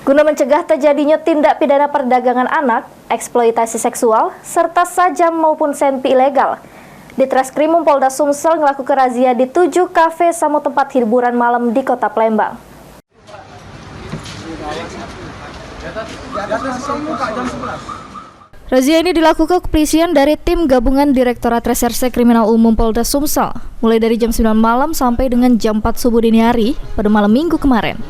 Guna mencegah terjadinya tindak pidana perdagangan anak, eksploitasi seksual, serta sajam maupun senpi ilegal, Ditreskrimum Polda Sumsel melakukan razia di 7 kafe sama tempat hiburan malam di Kota Palembang. Razia ini dilakukan kepolisian dari tim gabungan Direktorat Reserse Kriminal Umum Polda Sumsel, mulai dari jam 9 malam sampai dengan jam 4 subuh dini hari pada malam Minggu kemarin.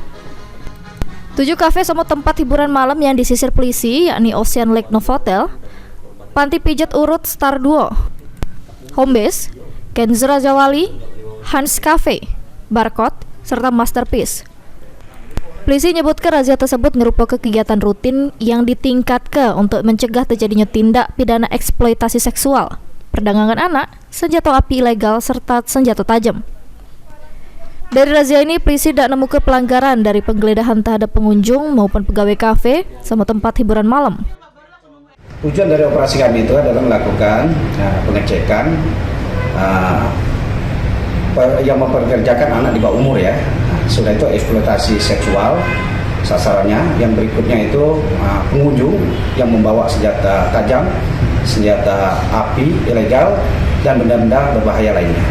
7 kafe sama tempat hiburan malam yang disisir polisi, yakni Ocean Lake Novotel, Panti Pijat Urut Star Duo, Homebase, Kenzo Raja Wali, Hans Cafe, Barcode, serta Masterpiece. Polisi menyebutkan razia tersebut merupakan kegiatan rutin yang ditingkatkan untuk mencegah terjadinya tindak pidana eksploitasi seksual, perdagangan anak, senjata api ilegal, serta senjata tajam. Dari razia ini, polisi tidak menemukan pelanggaran dari penggeledahan terhadap pengunjung maupun pegawai kafe sama tempat hiburan malam. Tujuan dari operasi kami itu adalah melakukan pengecekan yang mempekerjakan anak di bawah umur ya. Sudah itu eksploitasi seksual sasarannya. Yang berikutnya itu pengunjung yang membawa senjata tajam, senjata api ilegal, dan benda-benda berbahaya lainnya.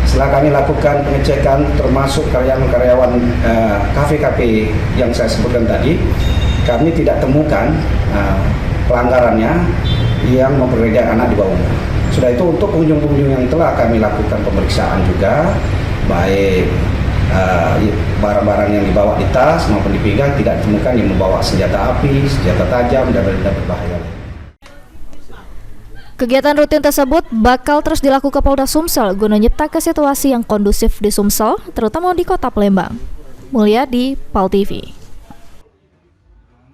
Setelah kami lakukan pengecekan termasuk karyawan-karyawan kafe-kafe yang saya sebutkan tadi, kami tidak temukan pelanggarannya yang memperdayakan anak di bawah umur. Sudah itu untuk pengunjung-pengunjung yang telah kami lakukan pemeriksaan juga, baik barang-barang yang dibawa di tas maupun di pinggang tidak ditemukan yang membawa senjata api, senjata tajam, dan benda berbahaya. Kegiatan rutin tersebut bakal terus dilakukan Polda Sumsel guna menciptakan situasi yang kondusif di Sumsel, terutama di Kota Palembang. Mulia di PAL TV.